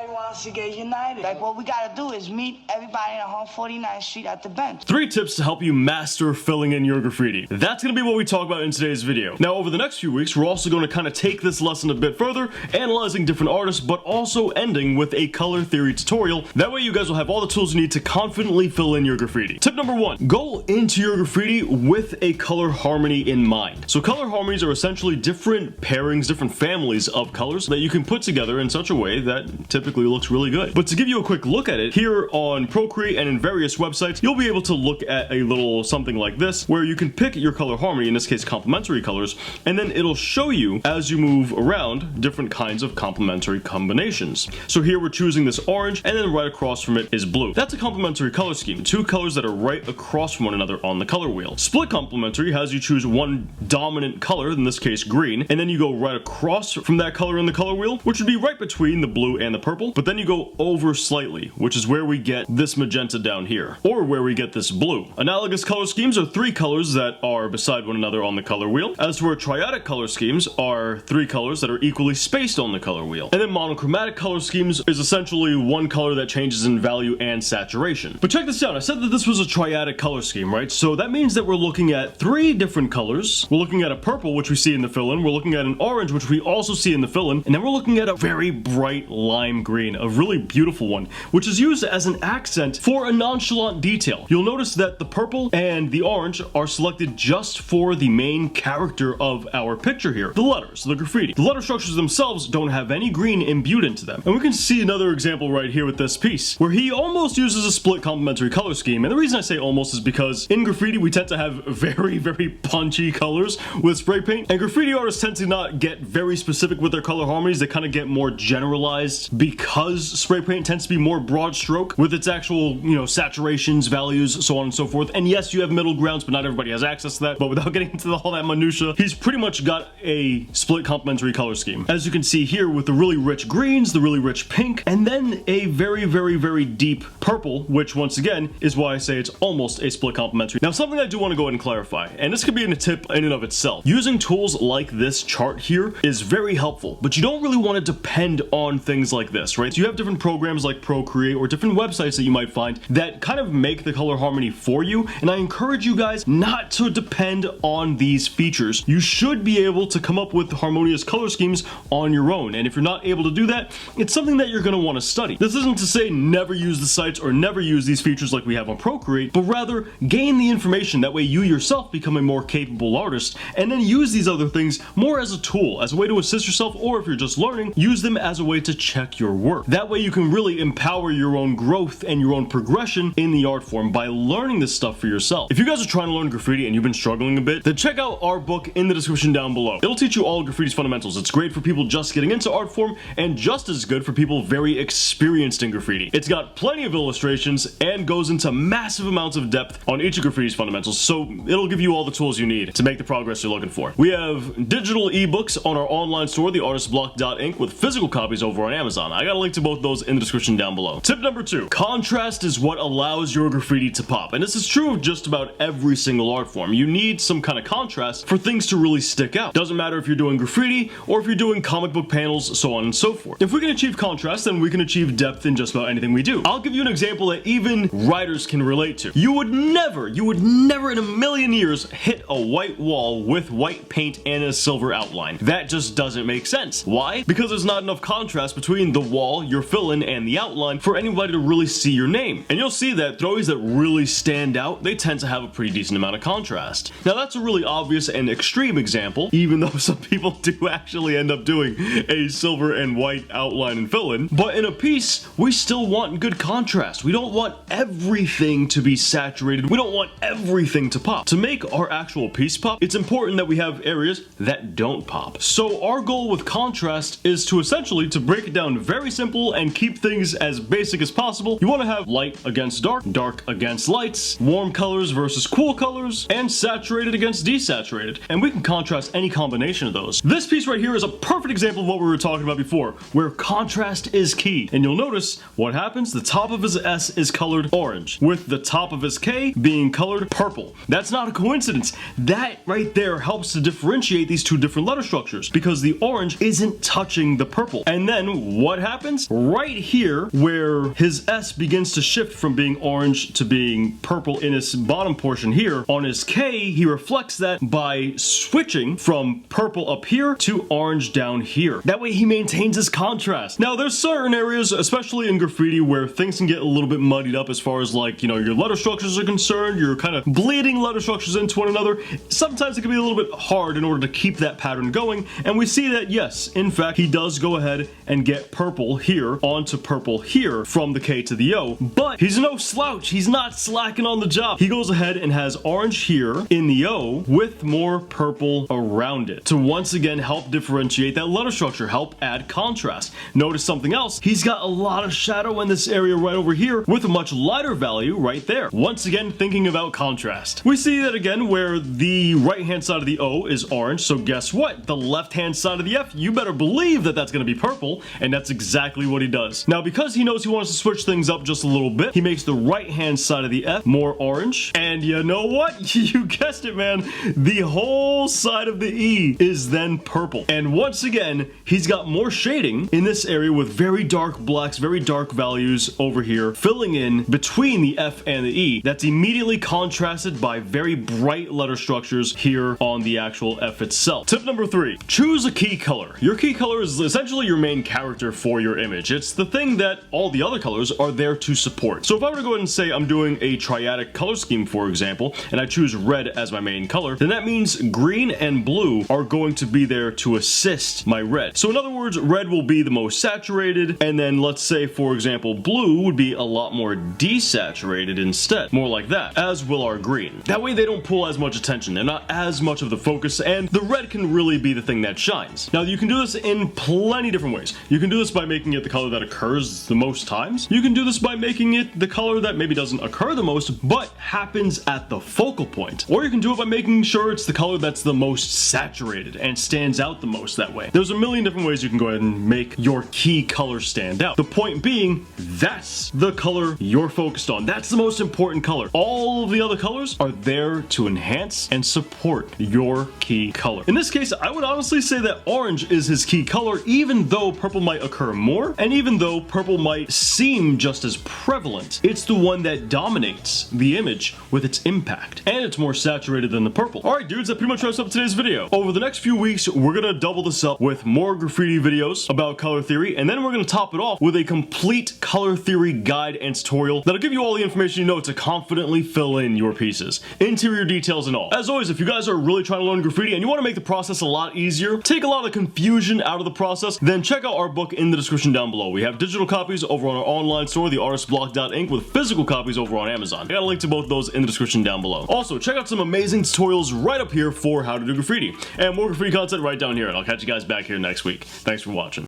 everybody wants to get united. Like, what we gotta do is meet everybody on 149th Street at the bench. 3 tips to help you master filling in your graffiti. That's gonna be what we talk about in today's video. Now, over the next few weeks, we're also gonna kind of take this lesson a bit further, analyzing different artists, but also ending with a color theory tutorial. That way you guys will have all the tools you need to confidently fill in your graffiti. Tip number 1, go into your graffiti with a color harmony in mind. So color harmonies are essentially different pairings, different families of colors that you can put together in such a way that typically looks really good. But to give you a quick look at it, here on Procreate and in various websites, you'll be able to look at a little something like this, where you can pick your color harmony, in this case complementary colors, and then it'll show you, as you move around, different kinds of complementary combinations. So here we're choosing this orange, and then right across from it is blue. That's a complementary color scheme, 2 colors that are right across from one another on the color wheel. Split complementary has you choose one dominant color, in this case green, and then you go right across from that color in the color wheel, which would be right between the blue and the purple, but then you go over slightly, which is where we get this magenta down here, or where we get this blue. Analogous color schemes are 3 colors that are beside one another on the color wheel, as to where triadic color schemes are 3 colors that are equally spaced on the color wheel. And then monochromatic color schemes is essentially one color that changes in value and saturation. But check this out, I said that this was a triadic color scheme, right? So that means that we're looking at 3 different colors. We're looking at a purple, which we see in the fill-in, we're looking at an orange, which we also see in the fill-in, and then we're looking at a very bright lime green, a really beautiful one, which is used as an accent for a nonchalant detail. You'll notice that the purple and the orange are selected just for the main character of our picture here, the letters, the graffiti. The letter structures themselves don't have any green imbued into them. And we can see another example right here with this piece, where he almost uses a split complementary color scheme. And the reason I say almost is because in graffiti we tend to have very, very punchy colors with spray paint, and graffiti artists tend to not get very specific with their color harmonies. They kind of get more generalized because spray paint tends to be more broad stroke with its actual, saturations, values, so on and so forth. And yes, you have middle grounds, but not everybody has access to that. But without getting into all that minutia, he's pretty much got a split complementary color scheme, as you can see here, with the really rich greens, the really rich pink, and then a very, very, very deep purple, which once again is why I say it's almost a split complementary. Now, something I do want to go ahead and clarify, and this could be a tip in and of itself. Using tools like this chart here is very helpful, but you don't really want to depend on things like this, right? So you have different programs like Procreate or different websites that you might find that kind of make the color harmony for you, and I encourage you guys not to depend on these features. You should be able to come up with harmonious color schemes on your own, and if you're not able to do that, it's something that you're going to want to study. This isn't to say never use the sites or never use these features like we have on Procreate, but rather gain the information. That way you yourself become a more capable artist, and then use these other things more as a tool, as a way to assist yourself, or if you're just learning, use them as a way to check your work. That way you can really empower your own growth and your own progression in the art form by learning this stuff for yourself. If you guys are trying to learn graffiti and you've been struggling a bit, then check out our book in the description down below. It'll teach you all graffiti's fundamentals. It's great for people just getting into art form, and just as good for people very experienced in graffiti. It's got plenty of illustrations and goes into massive amounts of depth on each of graffiti's fundamentals, so it'll give you all the tools you need to make the progress you're looking for. We have digital ebooks on our online store, theartistblock.inc, with physical copies over on Amazon. I got a link to both those in the description down below. Tip number 2, contrast is what allows your graffiti to pop. And this is true of just about every single art form. You need some kind of contrast for things to really stick out. Doesn't matter if you're doing graffiti or if you're doing comic book panels, so on and so forth. If we can achieve contrast, then we can achieve depth in just about anything we do. I'll give you an example that even writers can relate to. You would never in a million years hit a white wall with white paint and a silver outline. That just doesn't make sense. Why? Because there's not enough contrast between the wall, your fill-in, and the outline for anybody to really see your name. And you'll see that throwies that really stand out, they tend to have a pretty decent amount of contrast. Now that's a really obvious and extreme example, even though some people do actually end up doing a silver and white outline and fill-in. But in a piece, we still want good contrast. We don't want everything to be saturated. We don't want everything to pop. To make our actual piece pop, it's important that we have areas that don't pop. So our goal with contrast is to essentially to break it down very simple and keep things as basic as possible. You want to have light against dark, dark against lights, warm colors versus cool colors, and saturated against desaturated. And we can contrast any combination of those. This piece right here is a perfect example of what we were talking about before, where contrast is key. And you'll notice what happens. The top of his S is colored orange, with the top of his K being colored purple. That's not a coincidence. That right there helps to differentiate these two different letter structures, because the orange isn't touching the purple. And then what happens? Right here, where his S begins to shift from being orange to being purple in his bottom portion here, on his K, he reflects that by switching from purple up here to orange down here. That way he maintains his contrast. Now, there's certain areas, especially in graffiti, where things can get a little bit muddied up as far as, like, you know, your letter structures are concerned. You're kind of bleeding letter structures into one another. Sometimes it can be a little bit hard in order to keep that pattern going, and we see that, yes, in fact, he does go ahead and get purple here onto purple here from the K to the O, but he's no slouch. He's not slacking on the job. He goes ahead and has orange here in the O with more purple around it to once again help differentiate that letter structure, help add contrast. Notice something else. He's got a lot of shadow in this area right over here with a much lighter value right there. Once again, thinking about contrast. We see that again where the right-hand side of the O is orange, so guess what? The left-hand side of the F, you better believe that that's going to be purple, and that's exactly what he does. Now, because he knows he wants to switch things up just a little bit, he makes the right-hand side of the F more orange, and you know what? You guessed it, man. The whole side of the E is then purple. And once again, he's got more shading in this area with very dark blacks, very dark values over here, filling in between the F and the E. That's immediately contrasted by very bright letter structures here on the actual F itself. Tip number 3, choose a key color. Your key color is essentially your main character for your image. It's the thing that all the other colors are there to support. So if I were to go ahead and say I'm doing a triadic color scheme, for example, and I choose red as my main color, then that means green and blue are going to be there to assist my red. So in other words, red will be the most saturated, and then let's say, for example, blue would be a lot more desaturated instead. More like that, as will our green. That way they don't pull as much attention. They're not as much of the focus, and the red can really be the thing that shines. Now, you can do this in plenty different ways. You can do this by making it the color that occurs the most times. You can do this by making it the color that maybe doesn't occur the most, but happens at the focal point. Or you can do it by making sure it's the color that's the most saturated and stands out the most that way. There's a million different ways you can go ahead and make your key color stand out. The point being, that's the color you're focused on. That's the most important color. All of the other colors are there to enhance and support your key color. In this case, I would honestly say that orange is his key color, even though purple might occur more, and even though purple might seem just as prevalent. It's the one that dominates the image with its impact, and it's more saturated than the purple. Alright dudes, that pretty much wraps up today's video. Over the next few weeks, we're gonna double this up with more graffiti videos about color theory, and then we're gonna top it off with a complete color theory guide and tutorial that'll give you all the information you know to confidently fill in your pieces, interior details and all. As always, if you guys are really trying to learn graffiti and you want to make the process a lot easier, take a lot of the confusion out of the process, then check out our book in the description down below. We have digital copies over on our online store, theartistblock.inc, with physical copies over on Amazon. I got a link to both those in the description down below. Also, check out some amazing tutorials right up here for how to do graffiti, and more graffiti content right down here, and I'll catch you guys back here next week. Thanks for watching.